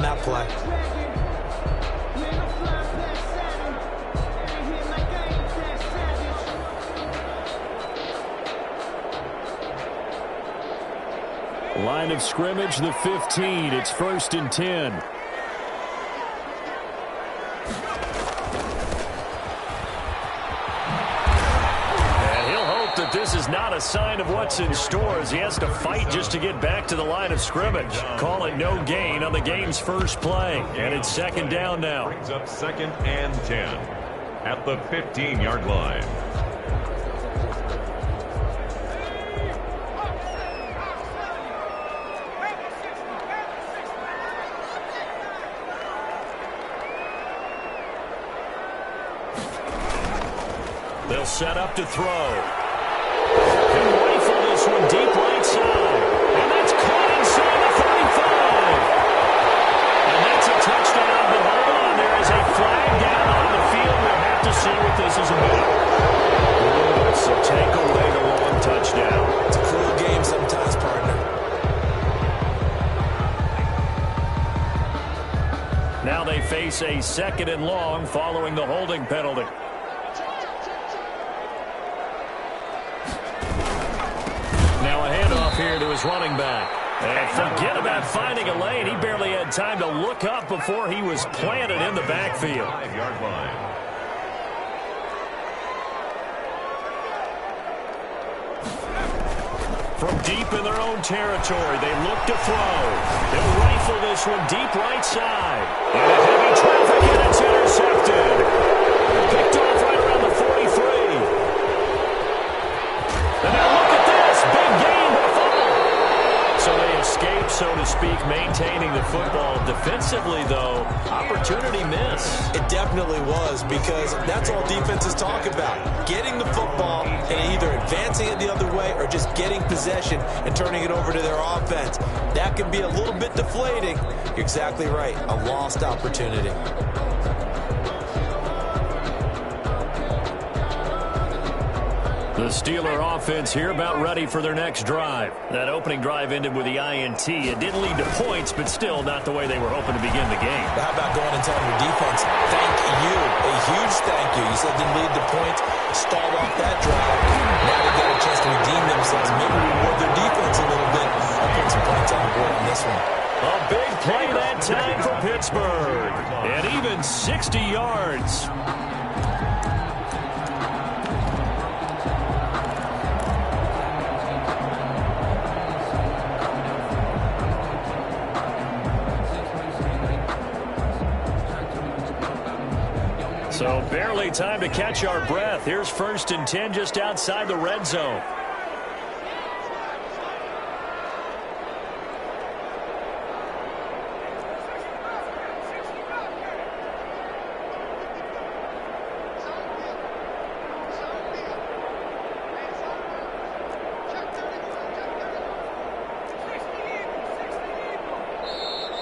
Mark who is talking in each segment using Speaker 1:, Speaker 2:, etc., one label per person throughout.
Speaker 1: on that play.
Speaker 2: Line of scrimmage, the 15. It's 1st and 10. And he'll hope that this is not a sign of what's in store as he has to fight just to get back to the line of scrimmage. Call it no gain on the game's first play. And it's 2nd down now.
Speaker 3: Brings up 2nd and 10 at the 15-yard line.
Speaker 2: They'll set up to throw. He'll rifle this one deep right side. And that's caught inside the 35. And that's a touchdown, but hold on. There is a flag down on the field. We'll have to see what this is about. So take away the long touchdown.
Speaker 1: It's a cruel game sometimes, partner.
Speaker 2: Now they face a 2nd and long following the holding penalty. Here to his running back. And forget about finding a lane. He barely had time to look up before he was planted in the backfield.
Speaker 3: 5-yard line.
Speaker 2: From deep in their own territory, they look to throw. They'll rifle this one deep right side. And a heavy traffic, and it's intercepted. Picked off right around the 43. And now look at this. Big gain. So they escape, so to speak, maintaining the football. Defensively, though, opportunity miss.
Speaker 1: It definitely was, because that's all defenses talk about. Getting the football and either advancing it the other way or just getting possession and turning it over to their offense. That can be a little bit deflating. You're exactly right. A lost opportunity.
Speaker 2: The Steeler offense here about ready for their next drive. That opening drive ended with the INT. It didn't lead to points, but still not the way they were hoping to begin the game.
Speaker 1: But how about going and telling your defense, thank you, a huge thank you. You said didn't lead to points, stalled off that drive. Now they got a chance to redeem themselves, maybe reward their defense a little bit. I'll put some points on the board on this one.
Speaker 2: A big play that time for Pittsburgh. And even 60 yards. So barely time to catch our breath. Here's 1st and 10 just outside the red zone.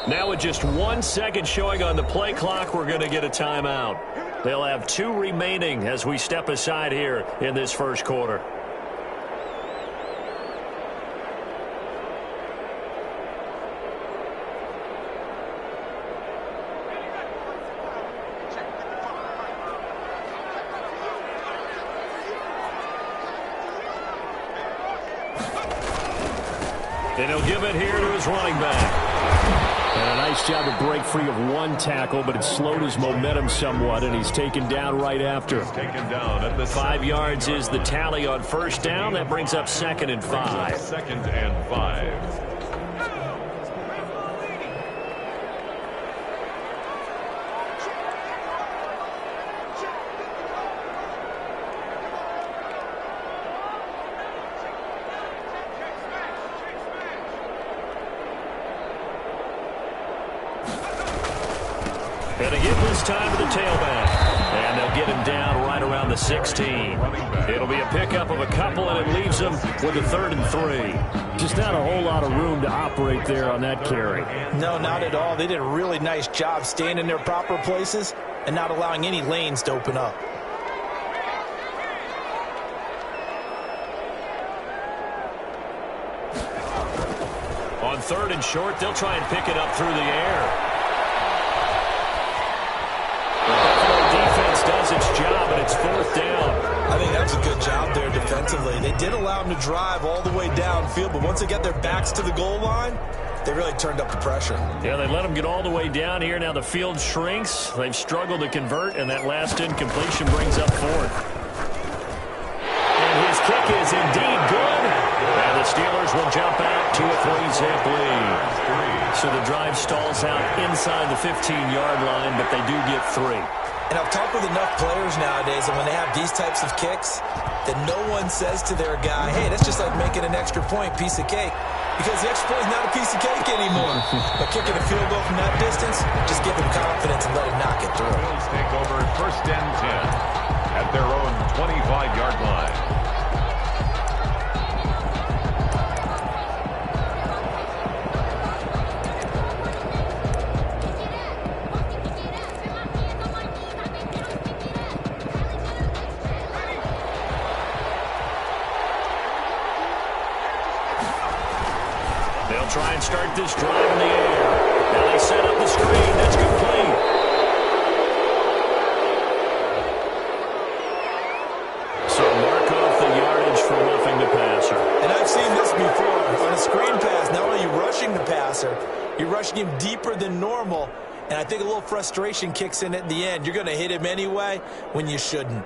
Speaker 2: Now with just 1 second showing on the play clock, we're going to get a timeout. They'll have 2 remaining as we step aside here in this first quarter. And he'll give it here to his running back. And a nice job to break free of 1 tackle, but it slowed his momentum somewhat, and he's taken down right after.
Speaker 3: Taken down at the
Speaker 2: 5 yards is the tally on 1st down. That brings up 2nd and 5.
Speaker 3: 2nd and 5.
Speaker 2: And again this time to the tailback. And they'll get him down right around the 16. It'll be a pickup of a couple, and it leaves them with a 3rd and 3. Just not a whole lot of room to operate there on that carry.
Speaker 1: No, not at all. They did a really nice job staying in their proper places and not allowing any lanes to open up.
Speaker 2: On 3rd and short, they'll try and pick it up through the air.
Speaker 1: good job there defensively. They did allow them to drive all the way downfield, but once they got their backs to the goal line, they really turned up the pressure.
Speaker 2: Yeah, they let them get all the way down here. Now the field shrinks. They've struggled to convert, and that last incompletion brings up fourth. And his kick is indeed good. And the Steelers will jump out to a 3-zip lead. So the drive stalls out inside the 15-yard line, but they do get 3.
Speaker 1: And I've talked with enough players nowadays, and when they have these types of kicks, that no one says to their guy, hey, that's just like making an extra point, piece of cake. Because the extra point is not a piece of cake anymore. But kicking a field goal from that distance, just give them confidence and let him knock it through.
Speaker 3: Bills take over 1st and 10 at their own 25-yard line.
Speaker 2: Try and start this drive in the air. Now they set up the screen. That's complete. So mark off the yardage for roughing the passer.
Speaker 1: And I've seen this before. On a screen pass, not only are you rushing the passer, you're rushing him deeper than normal. And I think a little frustration kicks in at the end. You're going to hit him anyway when you shouldn't.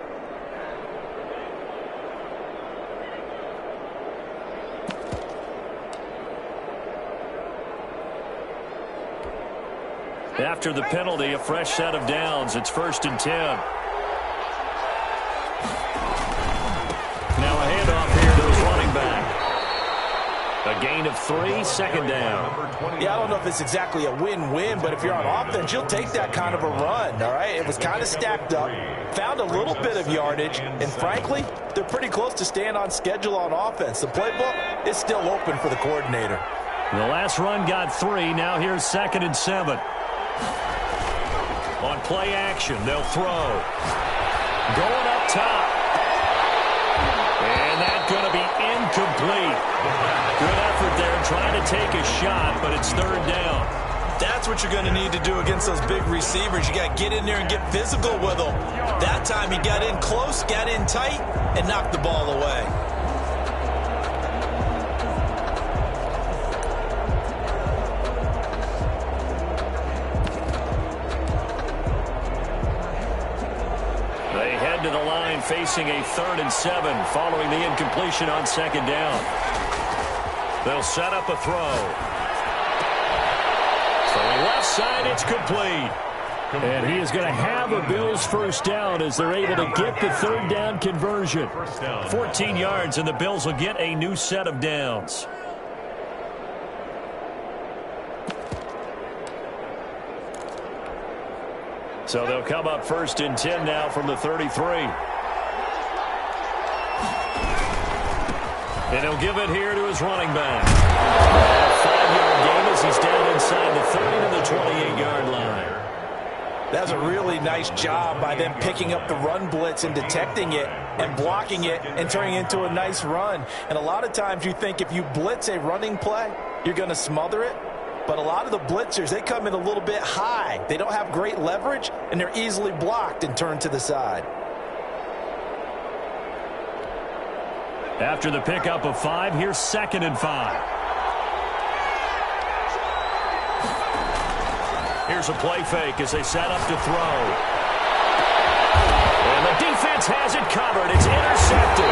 Speaker 2: After the penalty, a fresh set of downs. It's 1st and 10. Now a handoff here to his running back. A gain of 3, 2nd down.
Speaker 1: Yeah, I don't know if it's exactly a win-win, but if you're on offense, you'll take that kind of a run, all right? It was kind of stacked up, found a little bit of yardage, and frankly, they're pretty close to staying on schedule on offense. The playbook is still open for the coordinator.
Speaker 2: The last run got 3. Now here's 2nd and 7. On play action, they'll throw. Going up top. And that's going to be incomplete. Good effort there trying to take a shot, but it's 3rd down.
Speaker 1: That's what you're going to need to do against those big receivers. You got to get in there and get physical with them. That time he got in close, got in tight, and knocked the ball away.
Speaker 2: To the line facing a 3rd and 7 following the incompletion on 2nd down. They'll set up a throw. Throwing left side, it's complete. And he is going to have a Bills 1st down as they're able to get the 3rd down conversion. 14 yards, and the Bills will get a new set of downs. So they'll come up 1st and 10 now from the 33. And he'll give it here to his running back. A 5-yard gain as he's down inside the 30 to the 28-yard line.
Speaker 1: That's a really nice job by them picking up the run blitz and detecting it and blocking it and turning it into a nice run. And a lot of times you think if you blitz a running play, you're going to smother it. But a lot of the blitzers, they come in a little bit high. They don't have great leverage, and they're easily blocked and turned to the side.
Speaker 2: After the pickup of 5, here's 2nd and 5. Here's a play fake as they set up to throw. And the defense has it covered. It's intercepted.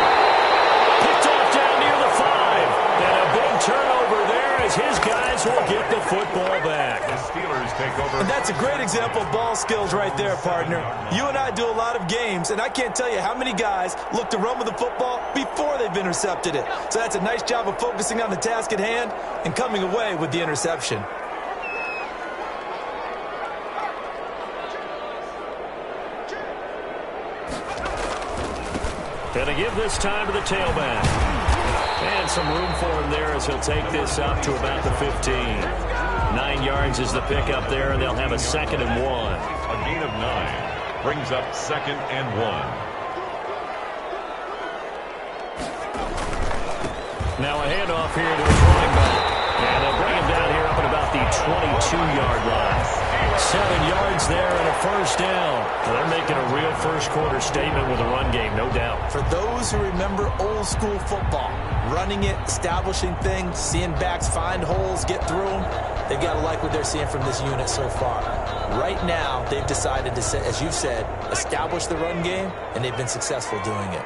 Speaker 2: Picked off down near the 5. And a big turnover there as his guys will get the football back.
Speaker 3: The Steelers take over.
Speaker 1: And that's a great example of ball skills right there, partner. You and I do a lot of games, and I can't tell you how many guys look to run with the football before they've intercepted it. So that's a nice job of focusing on the task at hand and coming away with the interception.
Speaker 2: Gonna give this time to the tailback. And some room for him there as he'll take this up to about the 15. 9 yards is the pickup there, and they'll have a 2nd and 1.
Speaker 3: A gain of 9 brings up 2nd and 1.
Speaker 2: Now a handoff here to his running back. And they'll bring him down here up at about the 22-yard line. 7 yards yards there and a first down. Well, they're making a real first-quarter statement with a run game, no doubt.
Speaker 1: For those who remember old-school football, running it, establishing things, seeing backs find holes, get through them, they've got to like what they're seeing from this unit so far. Right now, they've decided to, as you've said, establish the run game, and they've been successful doing it.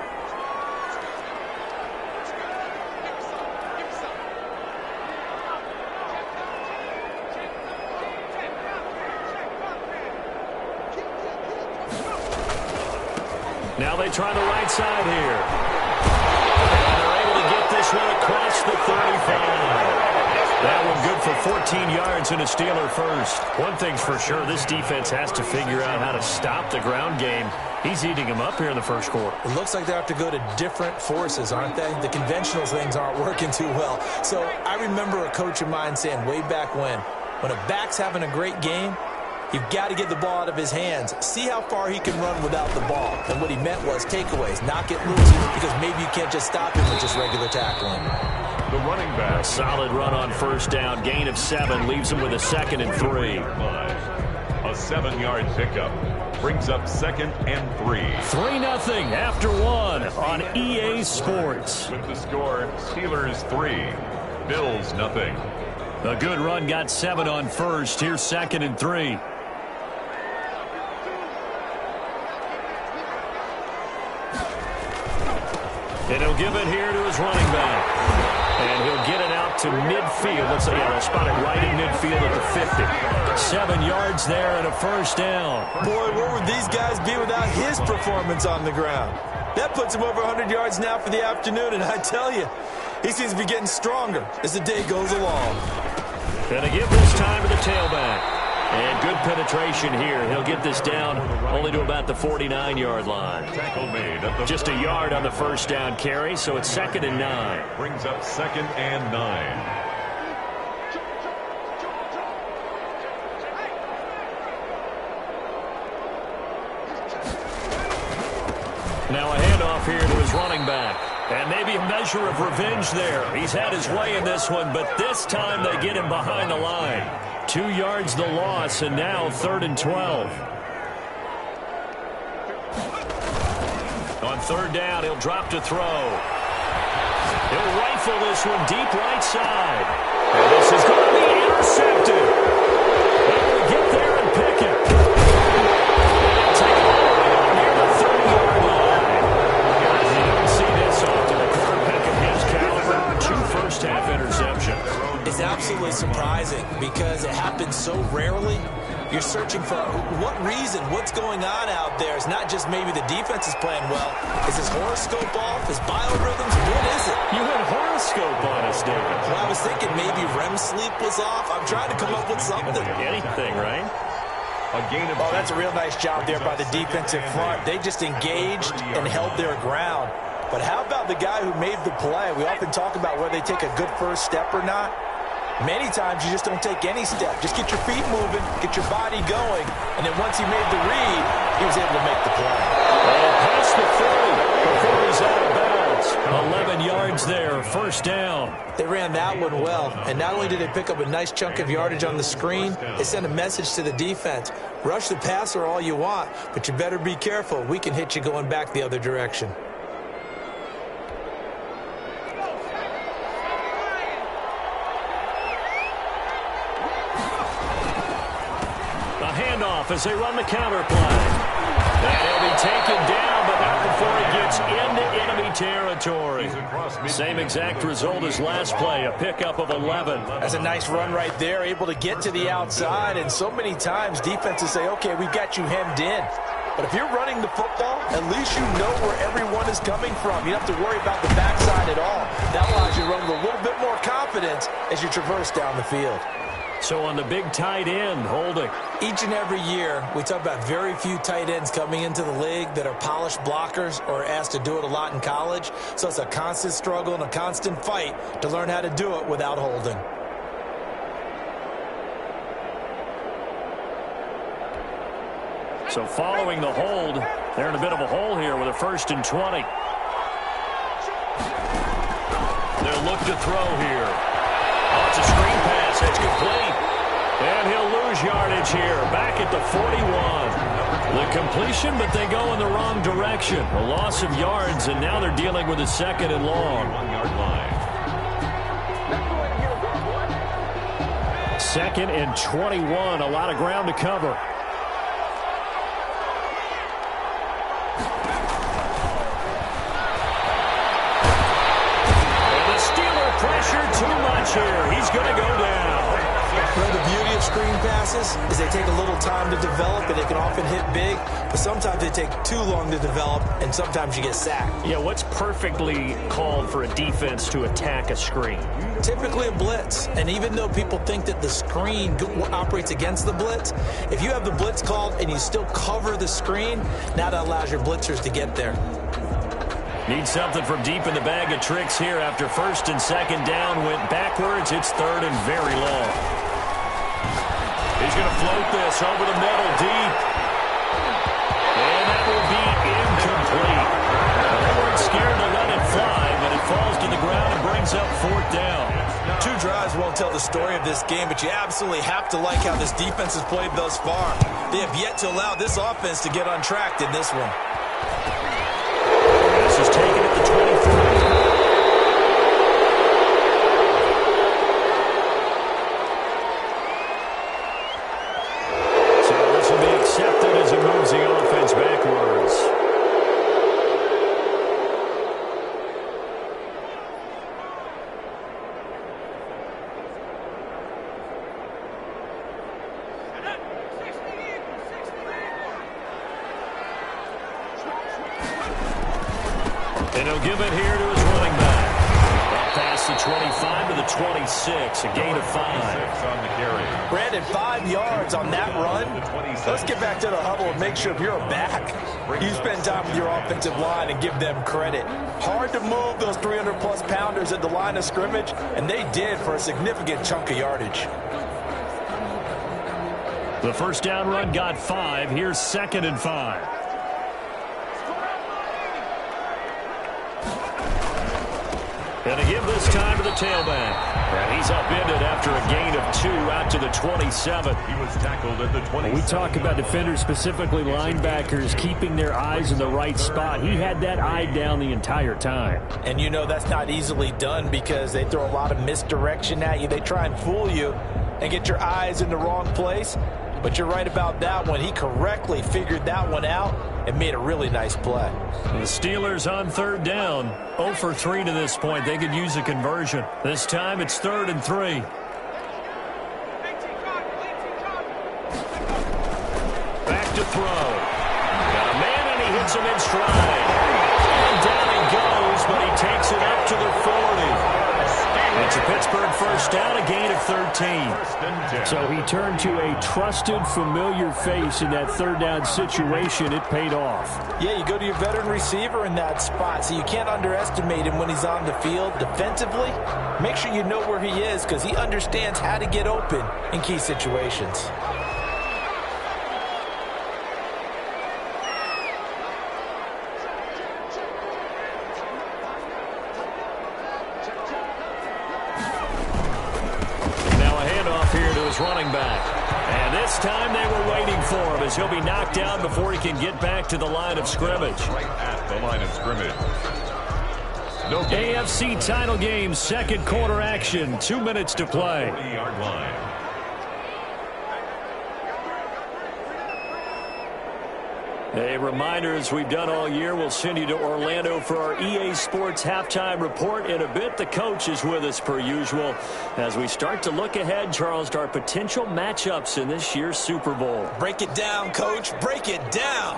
Speaker 2: Now they try the right side here. And they're able to get this one across the 35. That one good for 14 yards and a Steeler first. One thing's for sure, this defense has to figure out how to stop the ground game. He's eating them up here in the first quarter.
Speaker 1: It looks like they have to go to different forces, aren't they? The conventional things aren't working too well. So I remember a coach of mine saying way back when a back's having a great game, you've got to get the ball out of his hands. See how far he can run without the ball. And what he meant was takeaways, not get loose, because maybe you can't just stop him with just regular tackling.
Speaker 3: The running back.
Speaker 2: A solid run on first down. Gain of 7 leaves him with a 2nd and 3.
Speaker 3: A 7-yard pickup brings up 2nd and 3.
Speaker 2: 3-0 after 1 on EA Sports.
Speaker 3: With the score, Steelers 3, Bills 0.
Speaker 2: A good run got 7 on first. Here's 2nd and 3. And he'll give it here to his running back. And he'll get it out to midfield. Let's say, yeah, they'll spot it right in midfield at the 50. 7 yards there and a first down.
Speaker 1: Boy, where would these guys be without his performance on the ground? That puts him over 100 yards now for the afternoon, and I tell you, he seems to be getting stronger as the day goes along.
Speaker 2: Gonna give this time to the tailback. And good penetration here. He'll get this down only to about the 49-yard line.
Speaker 3: Tackle made at the
Speaker 2: Just a yard on the first down carry, so it's 2nd and 9.
Speaker 3: brings up 2nd and 9.
Speaker 2: Now a handoff here to his running back. And maybe a measure of revenge there. He's had his way in this one, but this time they get him behind the line. 2 yards the loss, and now 3rd and 12. On 3rd down, he'll drop to throw. He'll rifle this one deep right side. And this is going to be intercepted. Able to get there and pick it. They'll take it all the way near the 30-yard line. Guys, you don't see this often. A quarterback of his caliber, 2 first-half interceptions.
Speaker 1: It's absolutely surprising because it happens so rarely. You're searching for what reason, what's going on out there. It's not just maybe the defense is playing well. Is his horoscope off? His biorhythms? What is it?
Speaker 2: You had horoscope on us, David.
Speaker 1: Well, I was thinking maybe REM sleep was off. I'm trying to come up with something.
Speaker 2: Anything, right?
Speaker 3: A gain of
Speaker 1: Oh, that's a real nice job there by the defensive front. They just engaged and held their ground. But how about the guy who made the play? We often talk about whether they take a good first step or not. Many times you just don't take any step. Just get your feet moving, get your body going, and then once he made the read, he was able to make the play.
Speaker 2: And past the 30 before he's out of bounds. 11 yards there, first down.
Speaker 1: They ran that one well, and not only did they pick up a nice chunk of yardage on the screen, they sent a message to the defense. Rush the passer all you want, but you better be careful. We can hit you going back the other direction.
Speaker 2: Handoff as they run the counter play. And he'll be taken down, but not before he gets into enemy territory. Same exact result as last play, a pickup of 11.
Speaker 1: That's a nice run right there, able to get to the outside, and so many times defenses say, okay, we've got you hemmed in. But if you're running the football, at least you know where everyone is coming from. You don't have to worry about the backside at all. That allows you to run with a little bit more confidence as you traverse down the field.
Speaker 2: So on the big tight end, Holding.
Speaker 1: Each and every year, we talk about very few tight ends coming into the league that are polished blockers or asked to do it a lot in college. So it's a constant struggle and a constant fight to learn how to do it without holding.
Speaker 2: So following the hold, they're in a bit of a hole here with a 1st and 20. They'll look to throw here. Oh, it's a screen pass. It's complete. And he'll lose yardage here. Back at the 41. The completion, but they go in the wrong direction. A loss of yards, and now they're dealing with a second and long.
Speaker 3: 1-yard line.
Speaker 2: Second and 21. A lot of ground to cover. Pressure too much here. He's going to go down.
Speaker 1: Well, the beauty of screen passes is they take a little time to develop, and they can often hit big, but sometimes they take too long to develop, and sometimes you get sacked.
Speaker 2: Yeah, what's perfectly called for a defense to attack a screen?
Speaker 1: Typically a blitz, and even though people think that the screen operates against the blitz, if you have the blitz called and you still cover the screen, now that allows your blitzers to get there.
Speaker 2: Need something from deep in the bag of tricks here after first and second down went backwards. It's third and very long. He's going to float this over the middle deep. And that will be incomplete. They weren't scared to let it fly, but it falls to the ground and brings up fourth down.
Speaker 1: 2 drives won't tell the story of this game, but you absolutely have to like how this defense has played thus far. They have yet to allow this offense to get untracked in this one.
Speaker 2: This is taken at the 23. So this will be accepted as it moves the offense backwards. And he'll give it here to his running back. Up past the 25 to the 26, a gain of 5.
Speaker 3: On the carry.
Speaker 1: Brandon, 5 yards on that run. Let's get back to the huddle and make sure if you're a back, you spend time with your offensive line and give them credit. Hard to move those 300-plus pounders at the line of scrimmage, and they did for a significant chunk of yardage.
Speaker 2: The first down run got 5. Here's second and 5. And to give this time to the tailback. And he's upended after a gain of 2 out to the 27.
Speaker 3: He was tackled at the 27.
Speaker 2: We talk about defenders, specifically linebackers, keeping their eyes in the right spot. He had that eye down the entire time.
Speaker 1: And you know that's not easily done because they throw a lot of misdirection at you. They try and fool you and get your eyes in the wrong place. But you're right about that one. He correctly figured that one out and made a really nice play.
Speaker 2: The Steelers on third down. 0 for 3 to this point. They could use a conversion. This time it's 3rd and 3. Back to throw. Got a man and he hits him in stride. And down he goes, but he takes it up to the 40. It's a Pittsburgh first down, a gain of 13. So he turned to a trusted, familiar face in that third down situation. It paid off.
Speaker 1: Yeah, you go to your veteran receiver in that spot, so you can't underestimate him when he's on the field. Defensively, make sure you know where he is because he understands how to get open in key situations.
Speaker 2: Running back. And this time they were waiting for him as he'll be knocked down before he can get back to the line of scrimmage.
Speaker 3: Right at the line of scrimmage. No
Speaker 2: AFC title game, second quarter action, 2 minutes to play.
Speaker 3: 40-yard line.
Speaker 2: A reminder, as we've done all year, we'll send you to Orlando for our EA Sports halftime report. In a bit, the coach is with us per usual as we start to look ahead, Charles, to our potential matchups in this year's Super Bowl.
Speaker 1: Break it down, Coach. Break it down.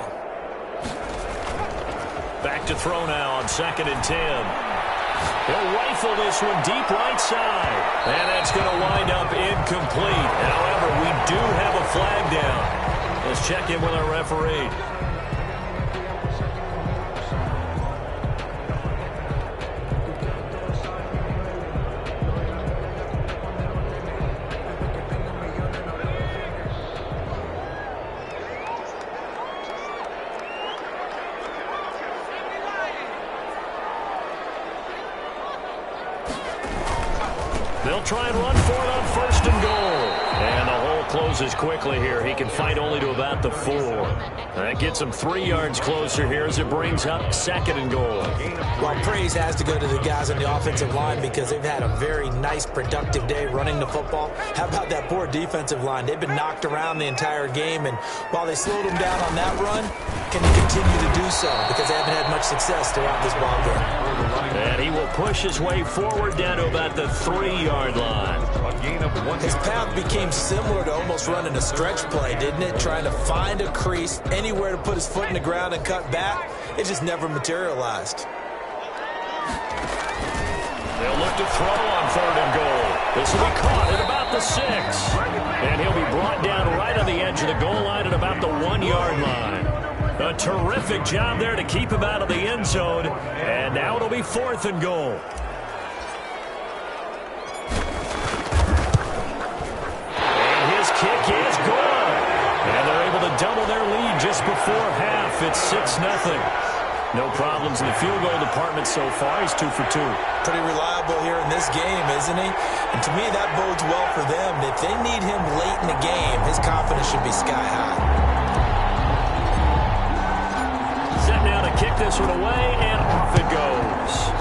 Speaker 2: Back to throw now on 2nd and 10. He'll rifle this one deep right side. And that's going to wind up incomplete. However, we do have a flag down. Let's check in with our referee. They'll try and run for it on 1st and goal. And the whole closes quickly here. He can fight only to about the 4. That gets him 3 yards closer here as it brings up 2nd and goal.
Speaker 1: Well, praise has to go to the guys on the offensive line because they've had a very nice, productive day running the football. How about that poor defensive line? They've been knocked around the entire game, and while they slowed them down on that run, can they continue to do so because they haven't had much success throughout this ball game.
Speaker 2: And he will push his way forward down to about the 3-yard line.
Speaker 1: His path became similar to almost running a stretch play, didn't it? Trying to find a crease, anywhere to put his foot in the ground and cut back. It just never materialized.
Speaker 2: They'll look to throw on 3rd and goal. This will be caught at about the 6. And he'll be brought down right on the edge of the goal line at about the 1-yard line. A terrific job there to keep him out of the end zone. And now it'll be 4th and goal. Kick is good. And they're able to double their lead just before half. It's 6-0. No problems in the field goal department so far. He's 2 for 2.
Speaker 1: Pretty reliable here in this game, isn't he? And to me, that bodes well for them. If they need him late in the game, his confidence should be sky high.
Speaker 2: Set now to kick this one away, and off it goes.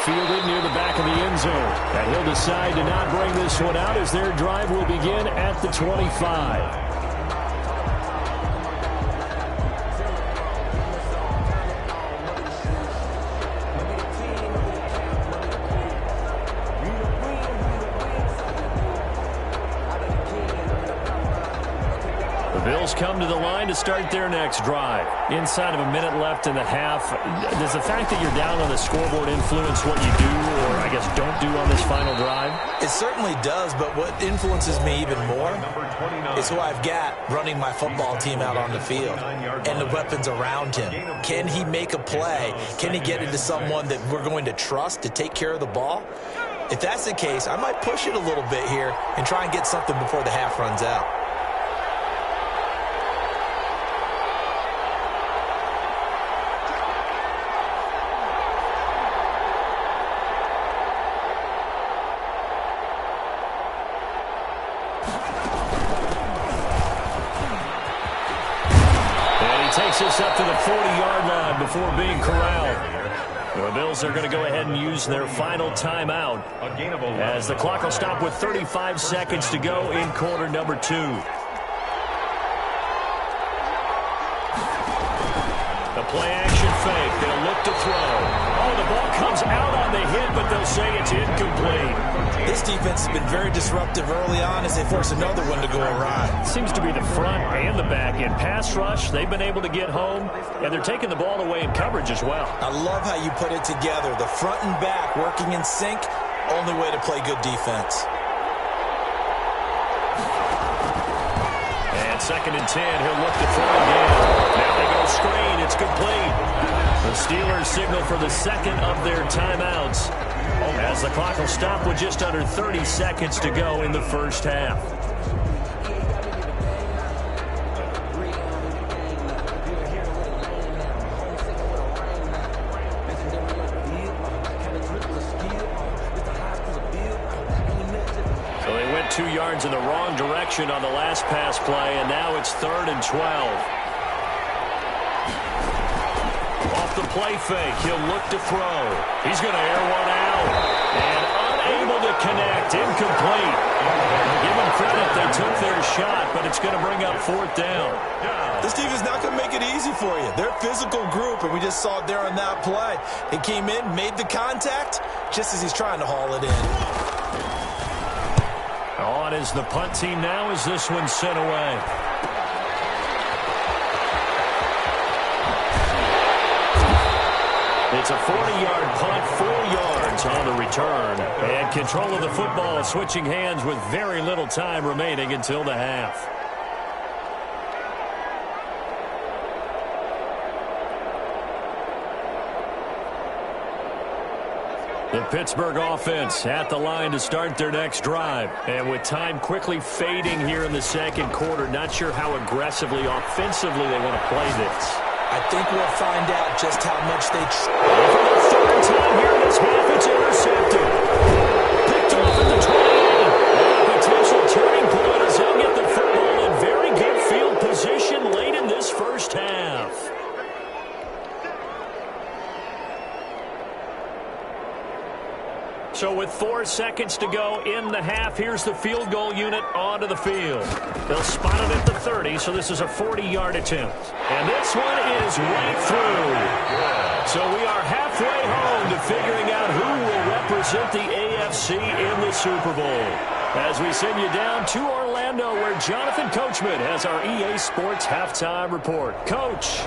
Speaker 2: Fielded near the back of the end zone. And he'll decide to not bring this one out as their drive will begin at the 25. Bills come to the line to start their next drive. Inside of a minute left in the half, does the fact that you're down on the scoreboard influence what you do, or I guess don't do on this final drive?
Speaker 1: It certainly does, but what influences me even more is who I've got running my football team out on the field and the weapons around him. Can he make a play? Can he get into someone that we're going to trust to take care of the ball? If that's the case, I might push it a little bit here and try and get something before the half runs out.
Speaker 2: Takes us up to the 40-yard line before being corralled. The Bills are going to go ahead and use their final timeout as the clock will stop with 35 seconds to go in quarter number 2. The play-action fake. They'll look to throw. Oh, the ball comes out on the hit, but they'll say it's incomplete.
Speaker 1: This defense has been very disruptive early on as they force another one to go awry.
Speaker 2: Seems to be the front and the back end. Pass rush, they've been able to get home, and they're taking the ball away in coverage as well. I
Speaker 1: love how you put it together. The front and back working in sync, only way to play good defense.
Speaker 2: And 2nd and 10, he'll look to throw again. Now they go screen, it's complete. The Steelers signal for the second of their timeouts as the clock will stop with just under 30 seconds to go in the first half. So they went 2 yards in the wrong direction on the last pass play, and now it's 3rd and 12. The play fake. He'll look to throw. He's going to air one out. And unable to connect. Incomplete. Give them credit. They took their shot, but it's going to bring up 4th down.
Speaker 1: This team is not going to make it easy for you. They're a physical group, and we just saw it there on that play. He came in, made the contact, just as he's trying to haul it in.
Speaker 2: On is the punt team now as this one's sent away. It's a 40-yard punt, 4 yards on the return. And control of the football switching hands with very little time remaining until the half. The Pittsburgh offense at the line to start their next drive. And with time quickly fading here in the second quarter, not sure how aggressively, offensively they want to play this.
Speaker 1: I think we'll find out just how much they...
Speaker 2: For the 3rd time here in this half, it's intercepted. Picked off at the 20. seconds to go in the half. Here's the field goal unit onto the field. They'll spot it at the 30, so this is a 40-yard attempt. And this one is right through. So we are halfway home to figuring out who will represent the AFC in the Super Bowl. As we send you down to Orlando, where Jonathan Coachman has our EA Sports Halftime Report. Coach.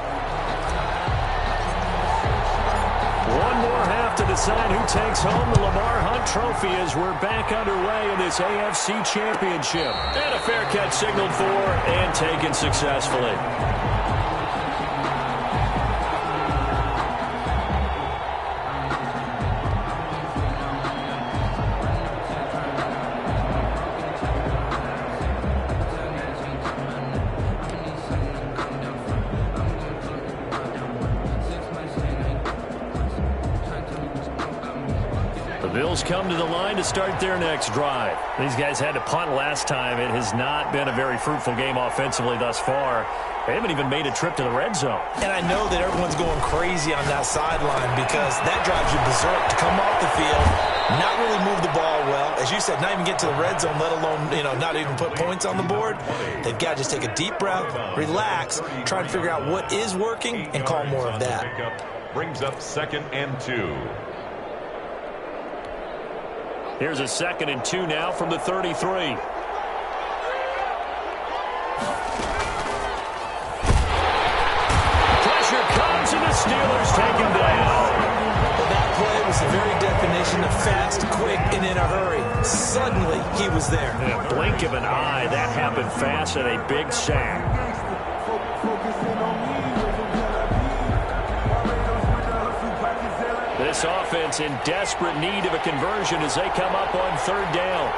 Speaker 2: One more half to decide who takes home the Lamar Hunt Trophy as we're back underway in this AFC Championship. And a fair catch signaled for and taken successfully. Bills come to the line to start their next drive. These guys had to punt last time. It has not been a very fruitful game offensively thus far. They haven't even made a trip to the red zone.
Speaker 1: And I know that everyone's going crazy on that sideline because that drives you berserk to come off the field, not really move the ball well. As you said, not even get to the red zone, let alone, not even put points on the board. They've got to just take a deep breath, relax, try and figure out what is working and call more of that.
Speaker 3: Brings up 2nd and 2.
Speaker 2: Here's a 2nd and 2 now from the 33. Pressure comes and the Steelers take him down.
Speaker 1: Well, that play was the very definition of fast, quick, and in a hurry. Suddenly, he was there.
Speaker 2: In a blink of an eye, that happened fast and a big sack. This offense in desperate need of a conversion as they come up on 3rd down.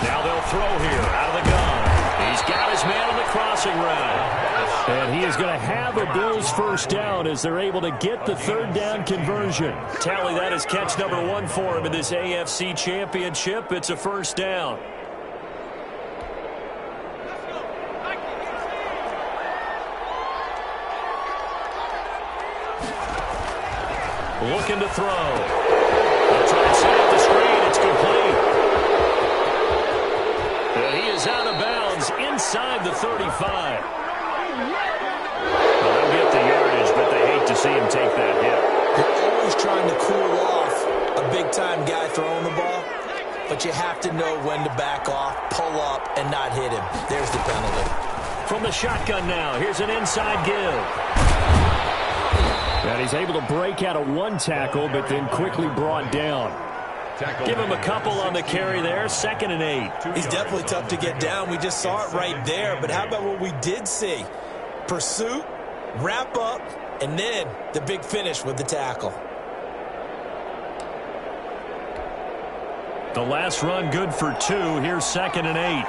Speaker 2: Now they'll throw here out of the gun. He's got his man on the crossing route. And he is going to have a Bills first down as they're able to get the 3rd down conversion. Tally, that is catch number 1 for him in this AFC Championship. It's a first down. Looking to throw. They'll try and set up the screen. It's complete. And he is out of bounds inside the 35. Well, they'll get the yardage, but they hate to see him take that hit.
Speaker 1: You're always trying to cool off a big-time guy throwing the ball, but you have to know when to back off, pull up, and not hit him. There's the penalty.
Speaker 2: From the shotgun now, here's an inside give. And he's able to break out of one tackle, but then quickly brought down. Give him a couple on the carry there, 2nd and 8.
Speaker 1: He's definitely tough to get down. We just saw it right there. But how about what we did see? Pursuit, wrap up, and then the big finish with the tackle.
Speaker 2: The last run good for 2. Here's 2nd and 8.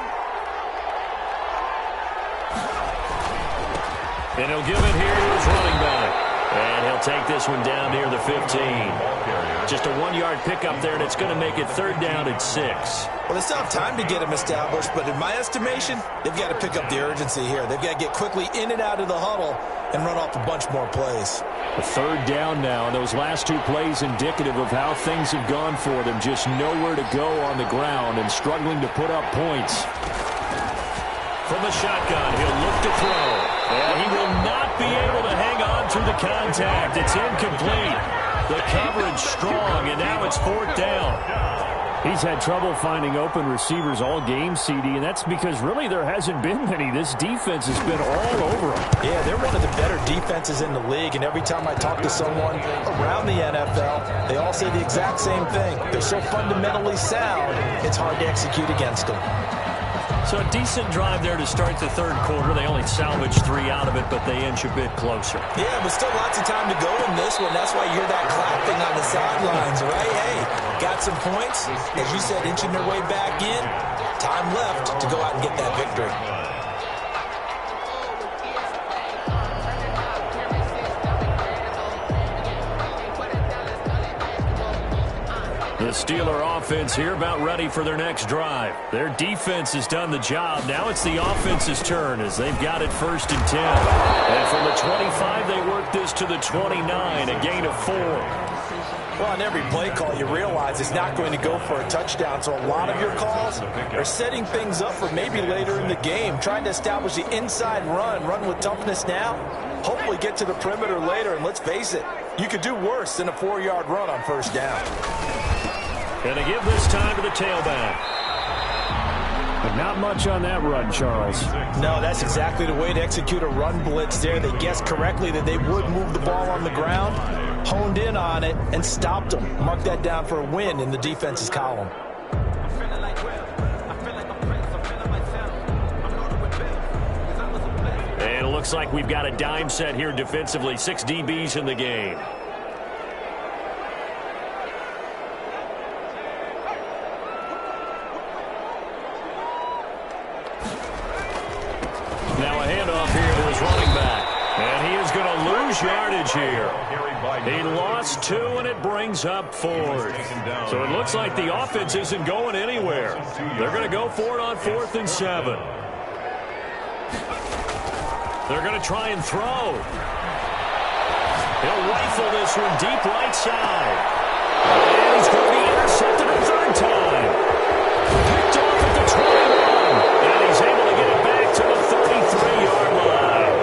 Speaker 2: And he'll give it here to his running back. And he'll take this one down near the 15. Just a 1-yard pickup there, and it's going to make it 3rd down and 6.
Speaker 1: Well, they still have time to get him established, but in my estimation, they've got to pick up the urgency here. They've got to get quickly in and out of the huddle and run off a bunch more plays.
Speaker 2: A 3rd down now, and those last 2 plays indicative of how things have gone for them. Just nowhere to go on the ground and struggling to put up points. From the shotgun, he'll look to throw. And he will not be able to hang on through the contact. It's incomplete. The coverage strong, and now it's 4th down.
Speaker 4: He's had trouble finding open receivers all game, CD, and that's because really there hasn't been many. This defense has been all over him.
Speaker 1: Yeah, they're one of the better defenses in the league, and every time I talk to someone around the NFL, they all say the exact same thing. They're so fundamentally sound, it's hard to execute against them.
Speaker 2: So a decent drive there to start the 3rd quarter. They only salvaged 3 out of it, but they inch a bit closer.
Speaker 1: Yeah, but still lots of time to go in this one. That's why you hear that clapping on the sidelines, right? Hey, got some points. As you said, inching their way back in. Time left to go out and get that victory.
Speaker 4: The Steeler offense here about ready for their next drive. Their defense has done the job. Now it's the offense's turn as they've got it 1st and 10. And from the 25, they work this to the 29, a gain of 4.
Speaker 1: Well, on every play call, you realize it's not going to go for a touchdown. So a lot of your calls are setting things up for maybe later in the game, trying to establish the inside run with toughness now, hopefully get to the perimeter later. And let's face it, you could do worse than a 4-yard run on 1st down.
Speaker 4: And they give this time to the tailback. But not much on that run, Charles.
Speaker 1: No, that's exactly the way to execute a run blitz there. They guessed correctly that they would move the ball on the ground, honed in on it, and stopped them. Mark that down for a win in the defense's column.
Speaker 4: And it looks like we've got a dime set here defensively. 6 DBs in the game. Now a handoff here to his running back. And he is going to lose yardage here. He lost 2, and it brings up 4th. So it looks like the offense isn't going anywhere. They're going to go for it on 4th and 7. They're going to try and throw. He'll rifle this one deep right side. And he's going to be intercepted a 3rd time. Picked off at the 21. And he's able to get it back to the 33-yard line.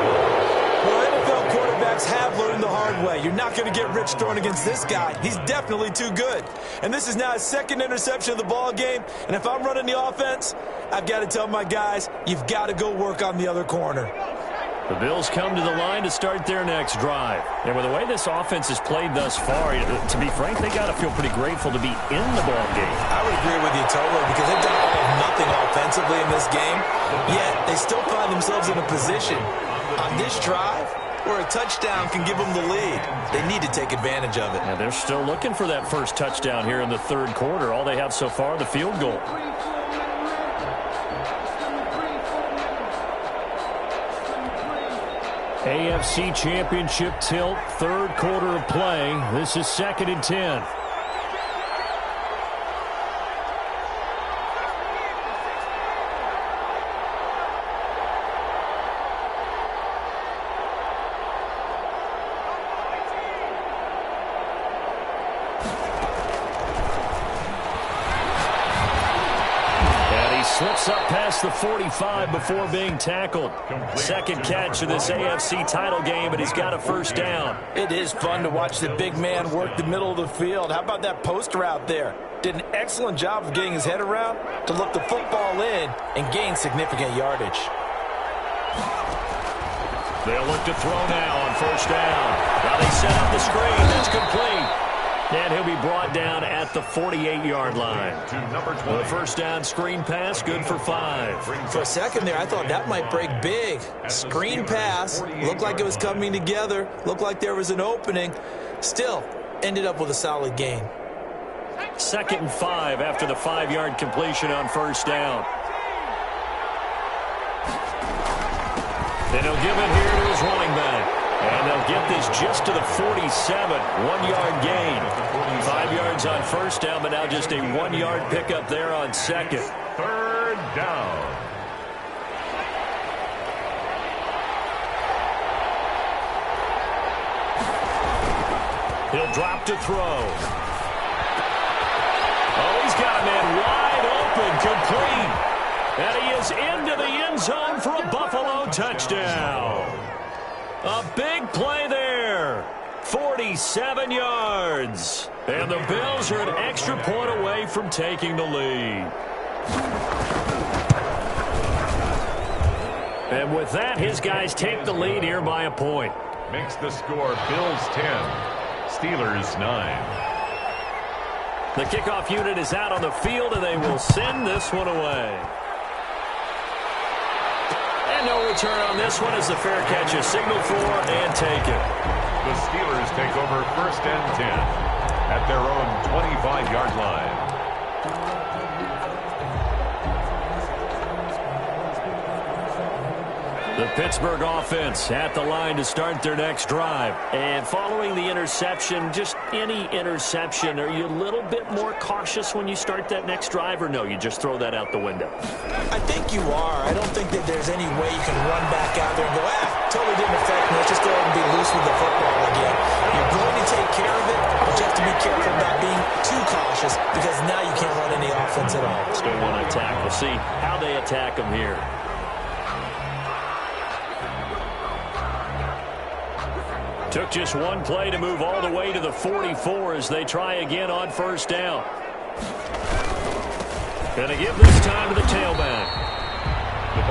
Speaker 1: Well, NFL quarterbacks have learned the hard way. You're not going to get rich throwing against this guy. He's definitely too good. And this is now his 2nd interception of the ball game. And if I'm running the offense, I've got to tell my guys, you've got to go work on the other corner.
Speaker 4: The Bills come to the line to start their next drive. And with the way this offense has played thus far, to be frank, they got to feel pretty grateful to be in the ball game.
Speaker 1: I would agree with you totally because they've done all of nothing offensively in this game, yet they still find themselves in a position on this drive where a touchdown can give them the lead. They need to take advantage of it.
Speaker 4: And they're still looking for that first touchdown here in the 3rd quarter. All they have so far, the field goal. AFC Championship tilt, 3rd quarter of play. This is 2nd and 10. Slips up past the 45 before being tackled. 2nd catch of this AFC title game, and he's got a 1st down.
Speaker 1: It is fun to watch the big man work the middle of the field. How about that post route there? Did an excellent job of getting his head around to look the football in and gain significant yardage.
Speaker 4: They'll look to throw now on 1st down. Now they set up the screen. That's complete. And he'll be brought down at the 48-yard line. The 1st down screen pass, good for 5.
Speaker 1: For a second there, I thought that might break big. Screen pass, looked like it was coming together, looked like there was an opening. Still, ended up with a solid gain.
Speaker 4: 2nd and 5 after the 5-yard completion on 1st down. Then he'll give it here to his running back. And they'll get this just to the 47, 1-yard gain. 5 yards on 1st down, but now just a 1-yard pickup there on 2nd.
Speaker 3: 3rd down.
Speaker 4: He'll drop to throw. Oh, he's got a man wide open, complete. And he is into the end zone for a Buffalo touchdown. A big play there. 47 yards. And the Bills are an extra point away from taking the lead. And with that, his guys take the lead here by a point.
Speaker 3: Makes the score Bills 10, Steelers 9.
Speaker 4: The kickoff unit is out on the field, and they will send this one away. No return on this one as the fair catch is signaled for and taken.
Speaker 3: The Steelers take over 1st and 10 at their own 25-yard line.
Speaker 4: The Pittsburgh offense at the line to start their next drive.
Speaker 2: And following the interception, just any interception, are you a little bit more cautious when you start that next drive, or no, you just throw that out the window?
Speaker 1: I think you are. I don't think that there's any way you can run back out there and go, totally didn't affect me. Let's just go ahead and be loose with the football again. You're going to take care of it, but you have to be careful about being too cautious because now you can't run any offense at all.
Speaker 2: Still want to attack. We'll see how they attack them here.
Speaker 4: Took just one play to move all the way to the 44 as they try again on first down. Gonna give this time to the tailback.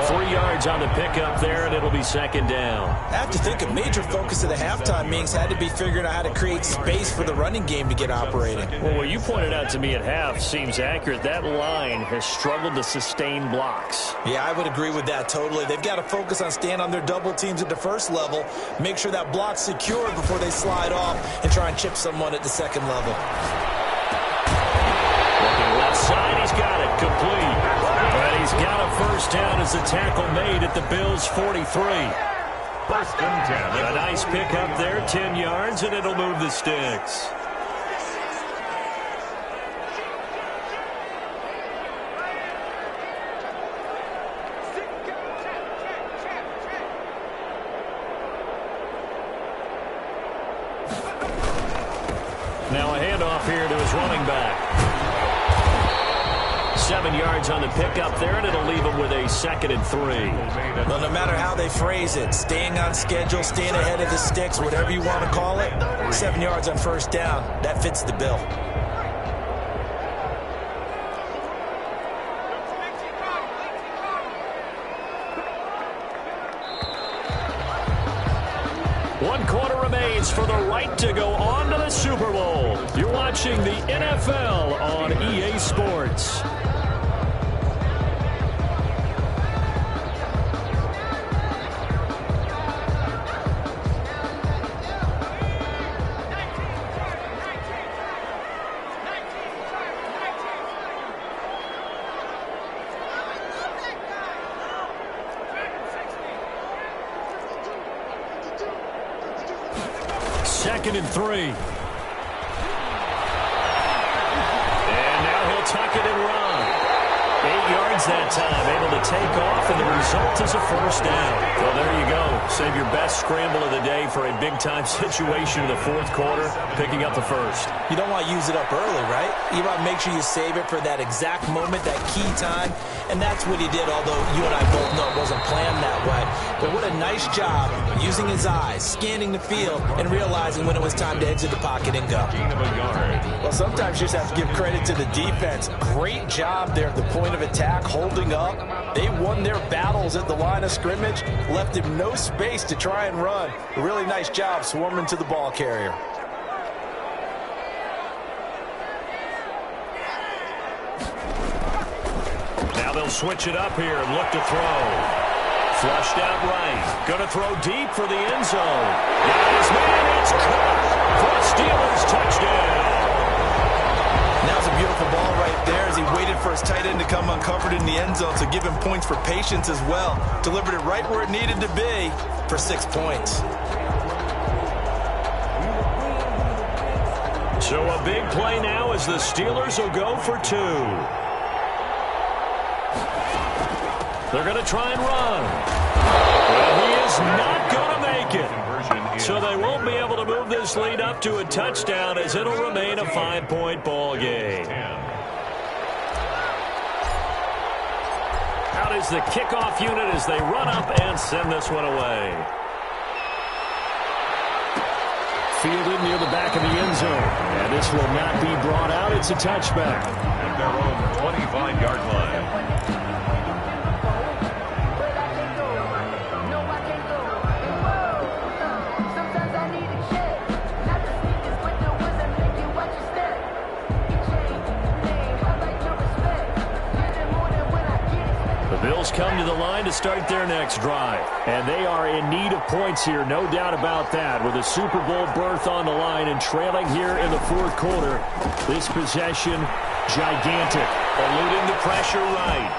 Speaker 4: 3 yards on the pickup there, and it'll be second down.
Speaker 1: I have to think a major focus of the halftime meetings had to be figuring out how to create space for the running game to get operating.
Speaker 4: Well, what you pointed out to me at half seems accurate. That line has struggled to sustain blocks.
Speaker 1: Yeah, I would agree with that totally. They've got to focus on staying on their double teams at the first level, make sure that block's secured before they slide off and try and chip someone at the second level.
Speaker 4: Looking left side, he's got it, complete. But he's got a first down as the tackle made at the Bills' 43.
Speaker 3: First and 10.
Speaker 4: A nice pickup there, 10 yards, and it'll move the sticks. Now a handoff here to his running back. 7 yards on the pickup there, and it'll leave him with a 2nd and 3.
Speaker 1: Well, no matter how they phrase it, staying on schedule, staying ahead of the sticks, whatever you want to call it, 7 yards on first down, that fits the bill.
Speaker 4: One quarter remains for the right to go on to the Super Bowl. You're watching the NFL on EA Sports. Second and 3. And now he'll tuck it and run. 8 yards that time, able to take off, and the result is a first down. Well, there you go. Save your best scramble of the day for a big-time situation in the fourth quarter, picking up the first.
Speaker 1: You don't want to use it up early, right? You want to make sure you save it for that exact moment, that key time, and that's what he did, although you and I both know it wasn't planned that way. But what a nice job using his eyes, scanning the field, and realizing when it was time to exit the pocket and go. Well, sometimes you just have to give credit to the defense. Great job there at the point of attack, holding up. They won their battles at the line of scrimmage, left him no space to try and run. A really nice job swarming to the ball carrier.
Speaker 4: Now they'll switch it up here and look to throw. Flushed out right. Going to throw deep for the end zone. Got his man. It's caught for a Steelers touchdown.
Speaker 1: Now's a beautiful ball right there as he waited for his tight end to come uncovered in the end zone, so give him points for patience as well. Delivered it right where it needed to be for 6 points.
Speaker 4: So a big play now as the Steelers will go for 2. They're going to try and run. Well, he is not going to make it. So they won't be able to move this lead up to a touchdown as it'll remain a 5-point ball game. Out is the kickoff unit as they run up and send this one away. Fielded near the back of the end zone. And this will not be brought out. It's a touchback.
Speaker 3: At their own 25-yard line.
Speaker 4: Bills come to the line to start their next drive. And they are in need of points here, no doubt about that. With a Super Bowl berth on the line and trailing here in the fourth quarter. This possession, gigantic. Eluding the pressure right.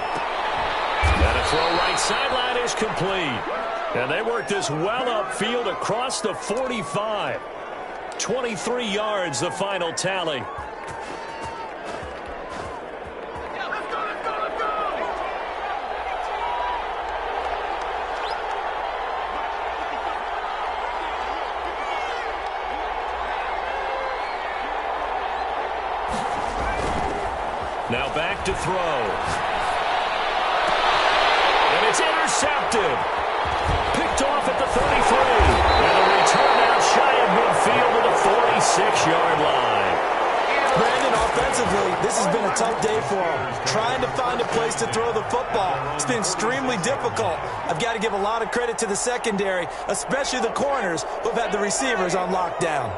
Speaker 4: And a throw right sideline is complete. And they work this well upfield across the 45. 23 yards, the final tally. Now back to throw. And it's intercepted. Picked off at the 33. And a return out shy of midfield to the 46-yard line.
Speaker 1: Brandon, offensively, this has been a tough day for him. Trying to find a place to throw the football. It's been extremely difficult. I've got to give a lot of credit to the secondary, especially the corners who have had the receivers on lockdown.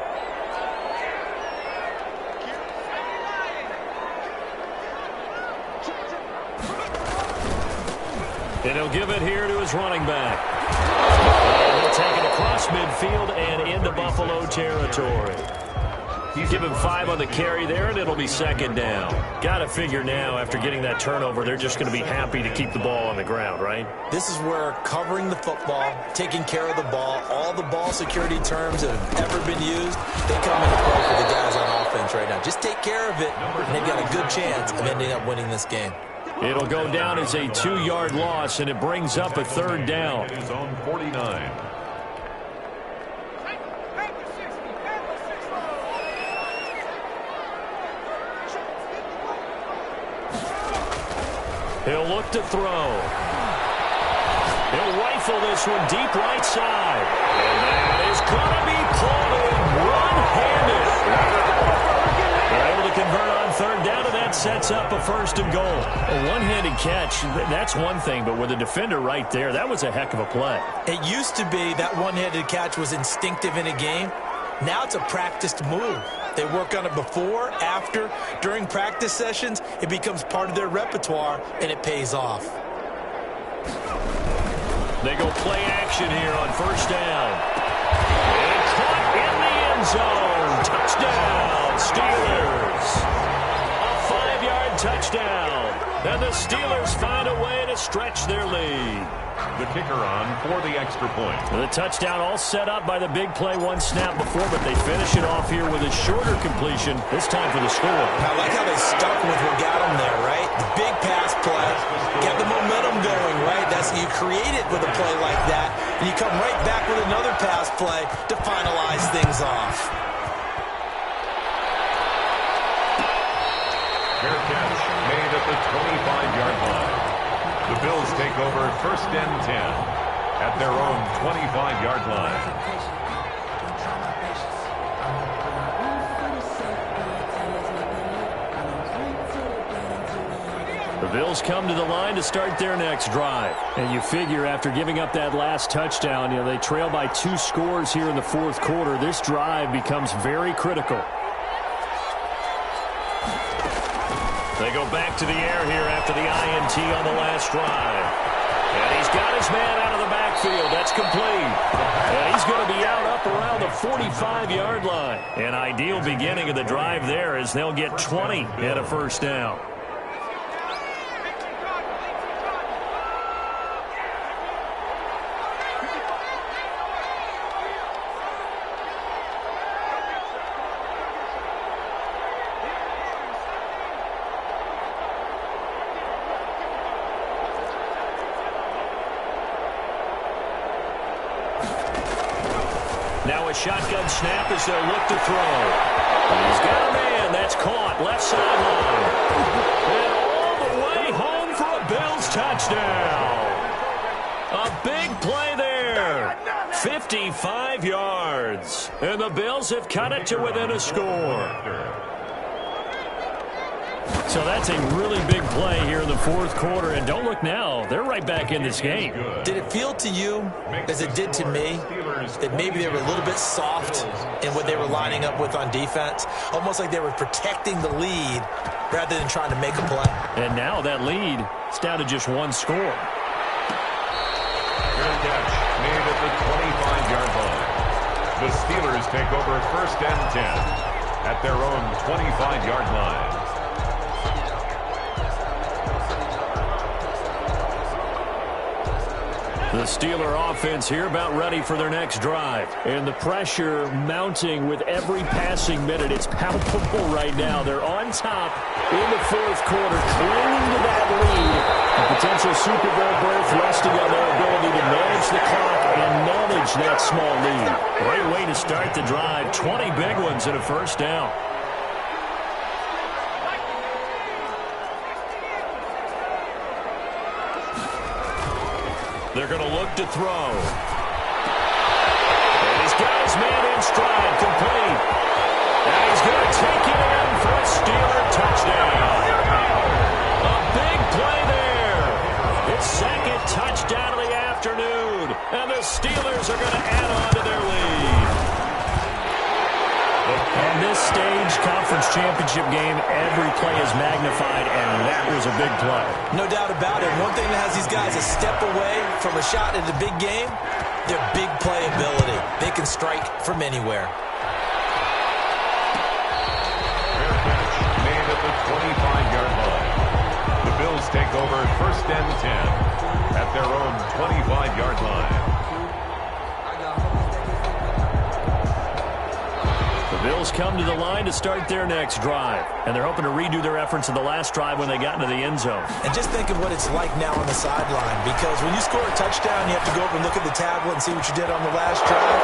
Speaker 4: And he'll give it here to his running back. And he'll take it across midfield and into Buffalo territory. Give him 5 on the carry there, and it'll be second down. Got to figure now, after getting that turnover, they're just going to be happy to keep the ball on the ground, right?
Speaker 1: This is where covering the football, taking care of the ball, all the ball security terms that have ever been used, they come into play for the guys on offense right now. Just take care of it, and they've got a good chance of ending up winning this game.
Speaker 4: It'll go down as a 2-yard loss, and it brings up a third down.
Speaker 3: His own 49.
Speaker 4: He'll look to throw. He'll rifle this one deep right side. And that is going to be pulled in one-handed. They're able to convert on third down, and that sets up a first and goal. A one-handed catch, that's one thing, but with a defender right there, that was a heck of a play.
Speaker 1: It used to be that one-handed catch was instinctive in a game. Now it's a practiced move. They work on it before, after, during practice sessions. It becomes part of their repertoire, and it pays off.
Speaker 4: They go play action here on first down. And caught in the end zone. Touchdown, Steelers. A 5-yard touchdown. And the Steelers find a way to stretch their lead.
Speaker 3: The kicker on for the extra point.
Speaker 4: The touchdown all set up by the big play one snap before, but they finish it off here with a shorter completion, this time for the score.
Speaker 1: I like how they stuck with what got them there, right? The big pass play, get the momentum going, right? That's you create it with a play like that, and you come right back with another pass play to finalize things off.
Speaker 3: Fair catch made at the 25-yard line. The Bills take over first and 10 at their own 25-yard line.
Speaker 4: The Bills come to the line to start their next drive. And you figure after giving up that last touchdown, they trail by 2 scores here in the fourth quarter. This drive becomes very critical. They go back to the air here after the INT on the last drive. And he's got his man out of the backfield. That's complete. And he's going to be out up around the 45-yard line. An ideal beginning of the drive there as they'll get 20 at a first down. Now a shotgun snap as they'll look to throw. He's got a man. That's caught. Left sideline. And all the way home for a Bills touchdown. A big play there. 55 yards. And the Bills have cut it to within a score. So that's a really big play here in the fourth quarter. And don't look now. They're right back in this game.
Speaker 1: Did it feel to you, as it did to me, that maybe they were a little bit soft in what they were lining up with on defense? Almost like they were protecting the lead rather than trying to make a play.
Speaker 4: And now that lead is down to just 1 score.
Speaker 3: Fair catch made at the 25-yard line. The Steelers take over first and 10 at their own 25-yard line.
Speaker 4: The Steeler offense here about ready for their next drive. And the pressure mounting with every passing minute. It's palpable right now. They're on top in the fourth quarter, clinging to that lead. A potential Super Bowl berth resting on their ability to manage the clock and manage that small lead. Great way to start the drive. 20 big ones and a first down. They're going to look to throw. And he's got his man in stride, complete. And he's going to take it in for a Steeler touchdown. A big play there. His second touchdown of the afternoon. And the Steelers are going to add on to their lead. On this stage, conference championship game, every play is magnified, and that was a big play.
Speaker 1: No doubt about it. One thing that has these guys a step away from a shot at the big game, their big play ability. They can strike from anywhere.
Speaker 3: Fair catch made at the 25-yard line. The Bills take over first and 10 at their own 25-yard line.
Speaker 4: The Bills come to the line to start their next drive. And they're hoping to redo their efforts in the last drive when they got into the end zone.
Speaker 1: And just think of what it's like now on the sideline. Because when you score a touchdown, you have to go over and look at the tablet and see what you did on the last drive.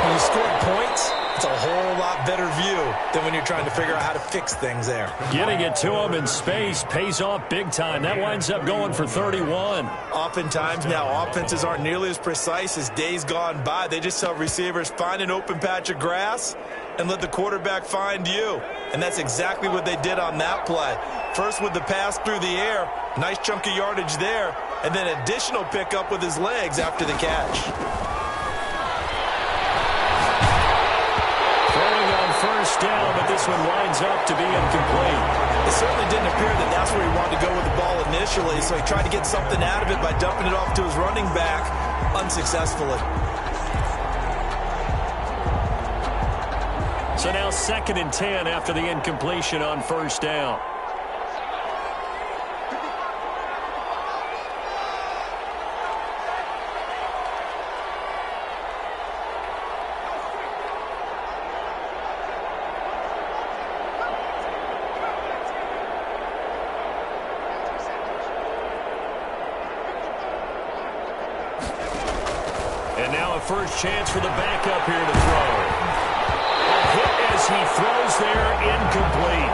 Speaker 1: When you score points, it's a whole lot better view than when you're trying to figure out how to fix things there.
Speaker 4: Getting it to them in space pays off big time. That winds up going for 31.
Speaker 1: Oftentimes now, offenses aren't nearly as precise as days gone by. They just tell receivers, find an open patch of grass and let the quarterback find you. And that's exactly what they did on that play. First with the pass through the air, nice chunk of yardage there, and then additional pickup with his legs after the catch.
Speaker 4: Throwing on first down, but this one winds up to be incomplete.
Speaker 1: It certainly didn't appear that that's where he wanted to go with the ball initially, so he tried to get something out of it by dumping it off to his running back unsuccessfully.
Speaker 4: So now 2nd and 10 after the incompletion on first down. And now a first chance for the backup here to throw. Hit as he throws there, incomplete.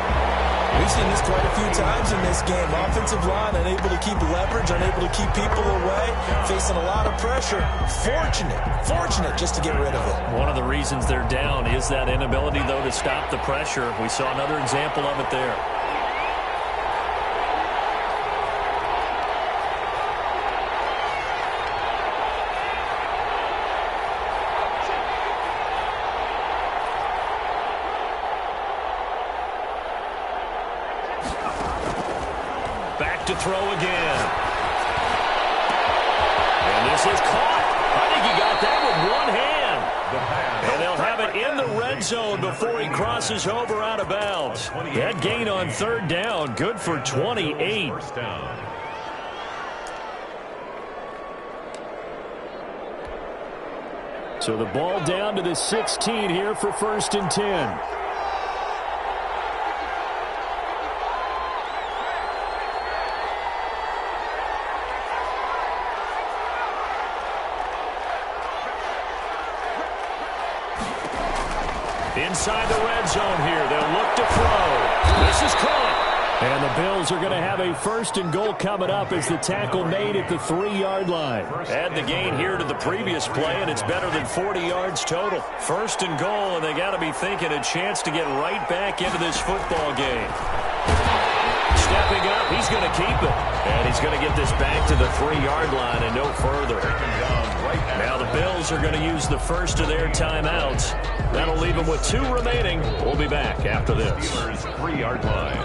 Speaker 1: We've seen this quite a few times in this game. Offensive line unable to keep leverage, unable to keep people away, facing a lot of pressure. Fortunate just to get rid of it.
Speaker 4: One of the reasons they're down is that inability, though, to stop the pressure. We saw another example of it there. To throw again. And this is caught. I think he got that with one hand. And they'll have it in the red zone before he crosses over out of bounds. That gain on third down, good for 28. So the ball down to the 16 here for 1st and 10. Inside the red zone here. They'll look to throw. This is caught. And the Bills are going to have a 1st and goal coming up as the tackle made at the 3-yard line. Add the gain here to the previous play, and it's better than 40 yards total. 1st and goal, and they got to be thinking a chance to get right back into this football game. Stepping up, he's going to keep it. And he's going to get this back to the 3-yard line and no further. Now the Bills are going to use the first of their timeouts. That'll leave them with 2 remaining. We'll be back after this.
Speaker 3: Steelers 3-yard line.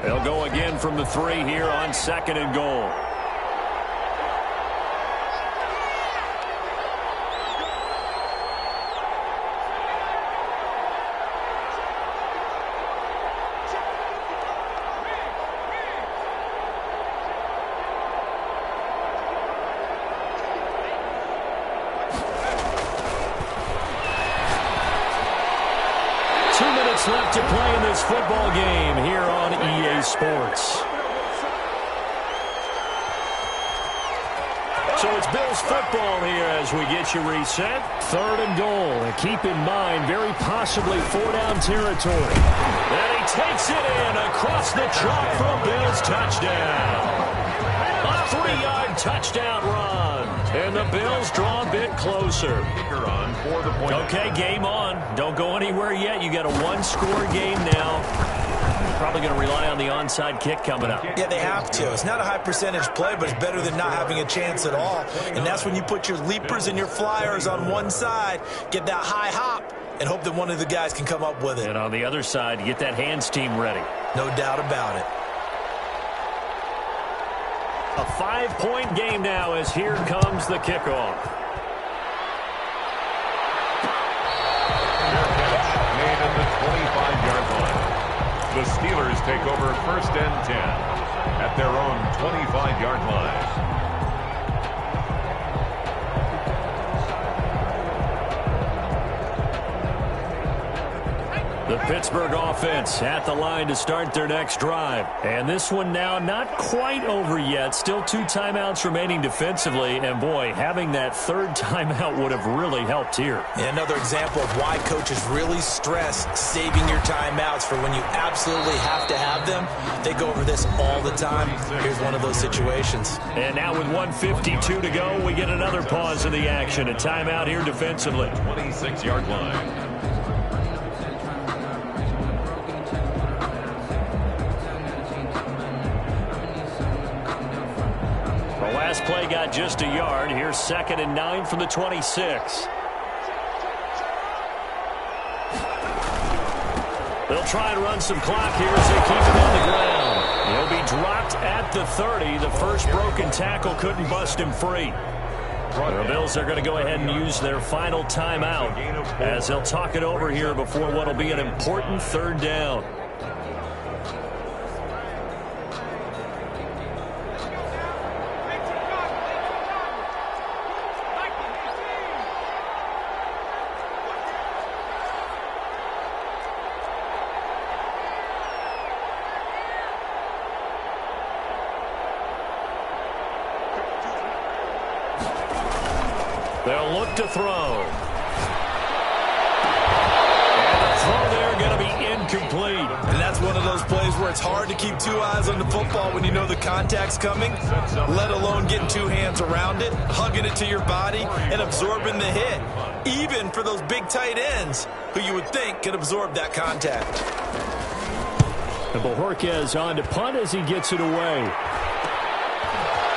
Speaker 4: They'll go again from the 3 here on 2nd and goal. minutes left to play in this football game here on EA Sports. So it's Bills football here as we get you reset. 3rd and goal. And keep in mind, very possibly 4-down territory. And he takes it in across the chalk for a Bills touchdown. A 3-yard touchdown run. And the Bills draw a bit closer. Okay, game on. Don't go anywhere yet. You got a 1-score game now. Probably going to rely on the onside kick coming up.
Speaker 1: Yeah, they have to. It's not a high percentage play, but it's better than not having a chance at all. And that's when you put your leapers and your flyers on one side, get that high hop, and hope that one of the guys can come up with it.
Speaker 4: And on the other side, get that hands team ready.
Speaker 1: No doubt about it.
Speaker 4: A 5-point game now as here comes the kickoff.
Speaker 3: Made at the 25-yard line. The Steelers take over 1st and 10 at their own 25-yard line.
Speaker 4: The Pittsburgh offense at the line to start their next drive. And this one now not quite over yet. Still 2 timeouts remaining defensively. And, boy, having that 3rd timeout would have really helped here.
Speaker 1: Yeah, another example of why coaches really stress saving your timeouts for when you absolutely have to have them. They go over this all the time. Here's one of those situations.
Speaker 4: And now with 1:52 to go, we get another pause in the action. A timeout here defensively.
Speaker 3: 26-yard line.
Speaker 4: Last play got just a yard. Here's 2nd and 9 from the 26. They'll try and run some clock here as they keep him on the ground. He'll be dropped at the 30. The first broken tackle couldn't bust him free. The Bills are going to go ahead and use their final timeout as they'll talk it over here before what will be an important 3rd down. They'll look to throw. And the throw there going to be incomplete.
Speaker 1: And that's one of those plays where it's hard to keep 2 eyes on the football when you know the contact's coming, let alone getting 2 hands around it, hugging it to your body, and absorbing the hit. Even for those big tight ends who you would think could absorb that contact.
Speaker 4: And Bojorquez on to punt as he gets it away.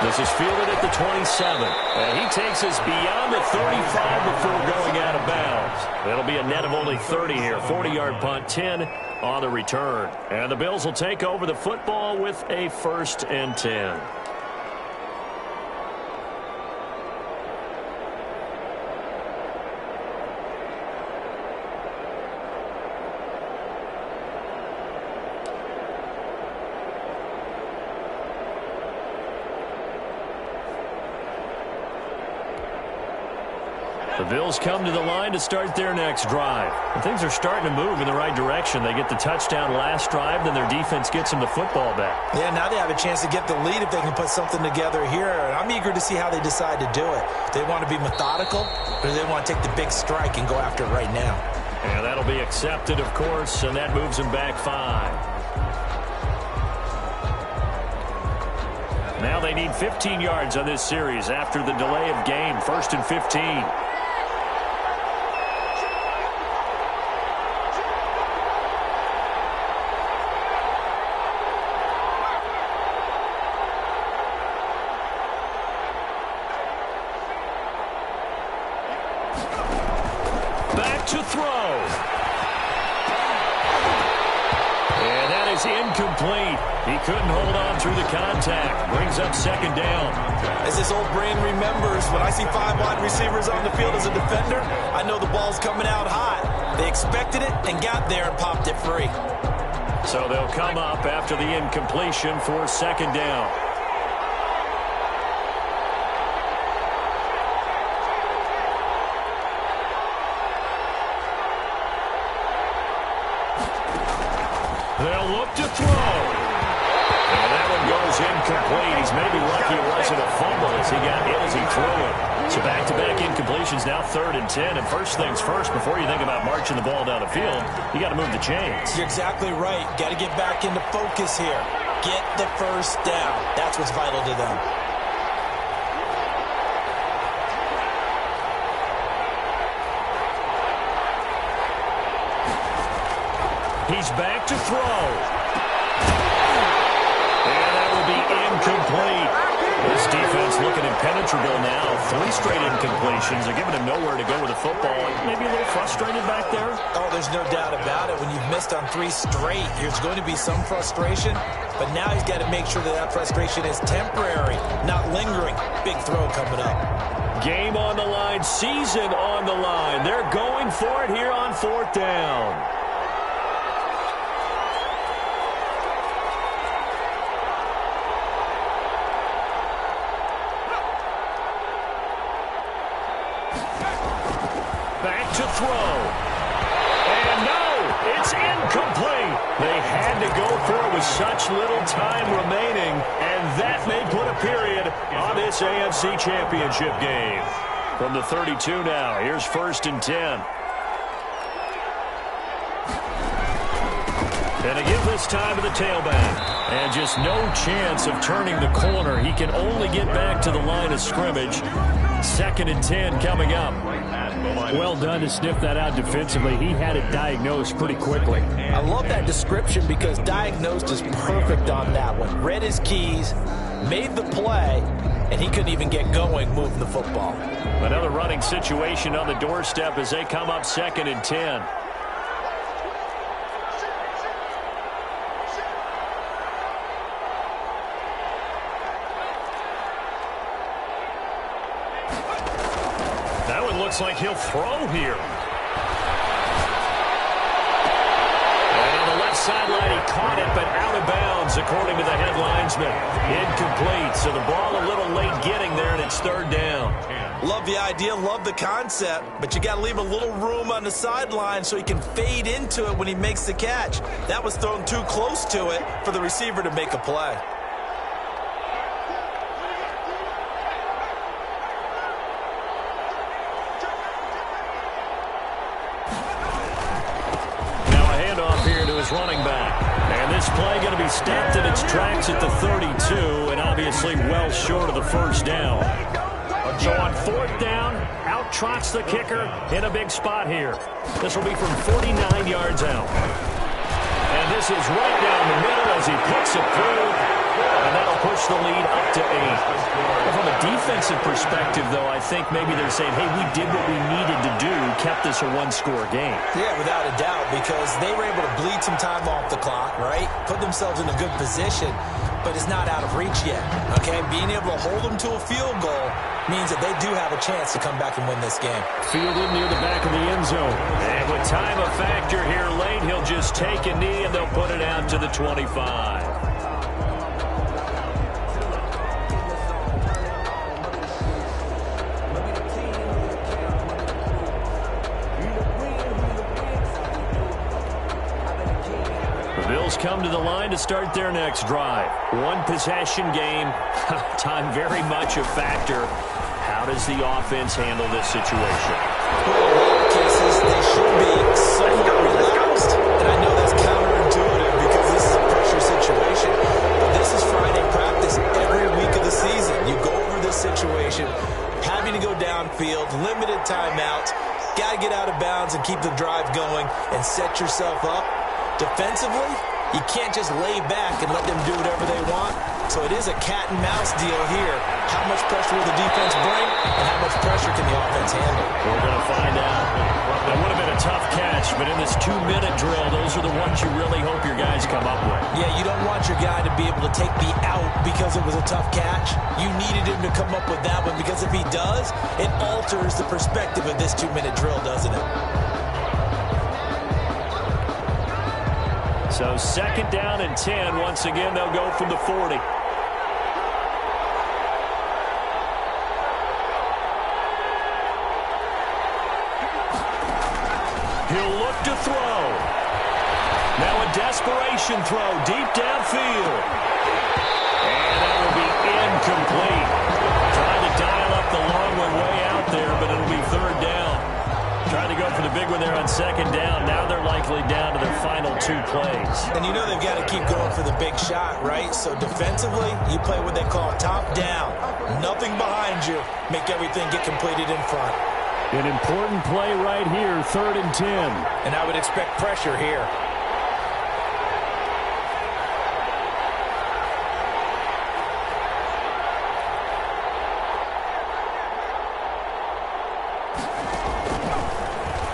Speaker 4: This is fielded at the 27. And he takes us beyond the 35 before going out of bounds. It'll be a net of only 30 here. 40-yard punt, 10 on the return. And the Bills will take over the football with a 1st and 10. The Bills come to the line to start their next drive. And things are starting to move in the right direction. They get the touchdown last drive, then their defense gets them the football back.
Speaker 1: Yeah, now they have a chance to get the lead if they can put something together here. And I'm eager to see how they decide to do it. They want to be methodical, or they want to take the big strike and go after it right now.
Speaker 4: And that'll be accepted, of course, and that moves them back 5. Now they need 15 yards on this series after the delay of game. 1st and 15. Back to throw. And that is incomplete. He couldn't hold on through the contact. Brings up 2nd down.
Speaker 1: As this old brain remembers, when I see 5 wide receivers on the field as a defender, I know the ball's coming out hot. They expected it and got there and popped it free.
Speaker 4: So they'll come up after the incompletion for 2nd down. They'll look to throw. And that one goes incomplete. He's maybe lucky it wasn't a fumble as he got hit as he threw it. So back-to-back incompletions, now 3rd and 10. And first things first, before you think about marching the ball down the field, you got to move the chains.
Speaker 1: You're exactly right. Got to get back into focus here. Get the first down. That's what's vital to them.
Speaker 4: He's back to throw. And that will be incomplete. This defense looking impenetrable now. 3 straight incompletions. They're giving him nowhere to go with the football. Maybe a little frustrated back there.
Speaker 1: Oh, there's no doubt about it. When you've missed on 3 straight, there's going to be some frustration. But now he's got to make sure that that frustration is temporary, not lingering. Big throw coming up.
Speaker 4: Game on the line, season on the line. They're going for it here on 4th down. Back to throw. And no, it's incomplete. They had to go for it with such little time remaining, and that may put a period on this AFC Championship game. From the 32 now, here's 1st and 10. And they give this time to the tailback. And just no chance of turning the corner. He can only get back to the line of scrimmage. 2nd and 10 coming up.
Speaker 2: Well done to sniff that out defensively. He had it diagnosed pretty quickly.
Speaker 1: I love that description because diagnosed is perfect on that one. Read his keys, made the play, and he couldn't even get going moving the football.
Speaker 4: Another running situation on the doorstep as they come up 2nd and 10. Looks like he'll throw here. And on the left sideline, he caught it, but out of bounds, according to the head linesman. Incomplete, so the ball a little late getting there, and it's 3rd down.
Speaker 1: Love the idea, love the concept, but you got to leave a little room on the sideline so he can fade into it when he makes the catch. That was thrown too close to it for the receiver to make a play.
Speaker 4: Running back. And this play going to be stopped in its tracks at the 32, and obviously well short of the 1st down. So on 4th down, out trots the kicker in a big spot here. This will be from 49 yards out. And this is right down the middle as he puts it through, and that'll push the lead up to 8. Well, from a defensive perspective, though, I think maybe they're saying, hey, we did what we needed to do, kept this a 1-score game.
Speaker 1: Yeah, without a doubt, because they were able to bleed some time off the clock, right? Put themselves in a good position, but it's not out of reach yet, okay? Being able to hold them to a field goal means that they do have a chance to come back and win this game.
Speaker 4: Fielded near the back of the end zone. And with time a factor here late, he'll just take a knee and they'll put it out to the 25. Come to the line to start their next drive. 1-possession game. Time very much a factor. How does the offense handle this situation?
Speaker 1: Well, in a lot of cases, they should be somewhat relaxed. And I know that's counterintuitive because this is a pressure situation. But this is Friday practice every week of the season. You go over this situation, having to go downfield, limited timeouts, got to get out of bounds and keep the drive going and set yourself up. Defensively, you can't just lay back and let them do whatever they want. So it is a cat and mouse deal here. How much pressure will the defense bring, and how much pressure can the offense handle?
Speaker 4: We're going to find out. That would have been a tough catch, but in this 2-minute drill, those are the ones you really hope your guys come up with.
Speaker 1: Yeah, you don't want your guy to be able to take the out because it was a tough catch. You needed him to come up with that one because if he does, it alters the perspective of this 2-minute drill, doesn't it?
Speaker 4: So 2nd down and 10. Once again, they'll go from the 40. He'll look to throw. Now a desperation throw deep downfield. And that will be incomplete. Trying to dial up the long one way out there, but it'll be third down. Trying to go for the big one there on second down. Now they're likely down to their final 2 plays.
Speaker 1: And you know they've got to keep going for the big shot, right? So defensively, you play what they call top down. Nothing behind you. Make everything get completed in front.
Speaker 4: An important play right here, 3rd and 10.
Speaker 1: And I would expect pressure here.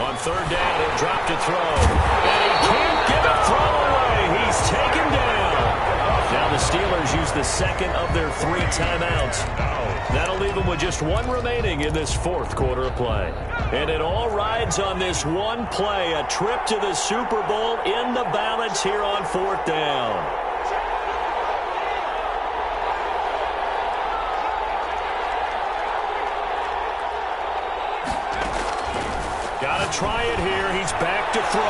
Speaker 4: On 3rd down, he'll drop to throw. And he can't get a throw away. He's taken down. Now the Steelers use the second of their 3 timeouts. That'll leave them with just 1 remaining in this 4th quarter of play. And it all rides on this one play, a trip to the Super Bowl in the balance here on 4th down. Got to try it here. He's back to throw.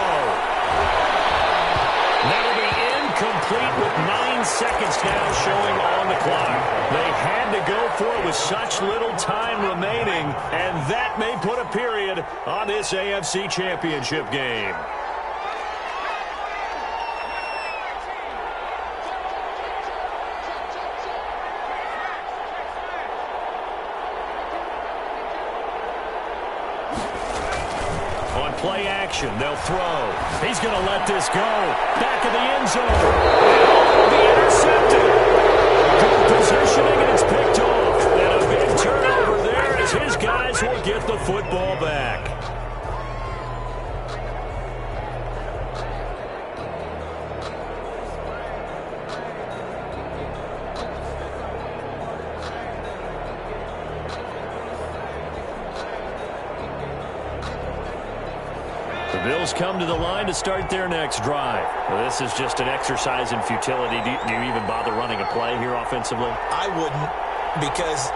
Speaker 4: That'll be incomplete with 9 seconds now showing on the clock. They had to go for it with such little time remaining, and that may put a period on this AFC Championship game. Play action. They'll throw. He's going to let this go. Back of the end zone. And be intercepted. Good positioning, and it's picked off. And a big turnover there as his guys will get the football back. The Bills come to the line to start their next drive. Well, this is just an exercise in futility. Do you even bother running a play here offensively?
Speaker 1: I wouldn't, because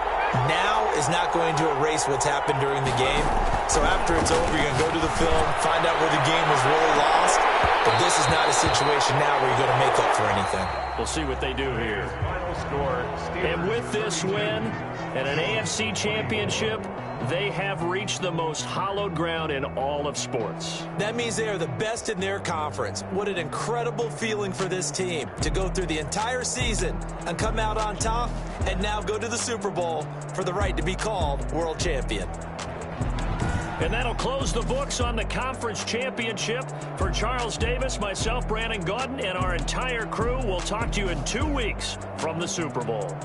Speaker 1: now is not going to erase what's happened during the game. So after it's over, you're going to go to the film, find out where the game was really lost. But this is not a situation now where you're going to make up for anything.
Speaker 4: We'll see what they do here. And with this win and an AFC championship, they have reached the most hallowed ground in all of sports.
Speaker 1: That means they are the best in their conference. What an incredible feeling for this team to go through the entire season and come out on top and now go to the Super Bowl for the right to be called world champion.
Speaker 4: And that'll close the books on the conference championship. For Charles Davis, myself, Brandon Gaudin, and our entire crew, we'll talk to you in 2 weeks from the Super Bowl.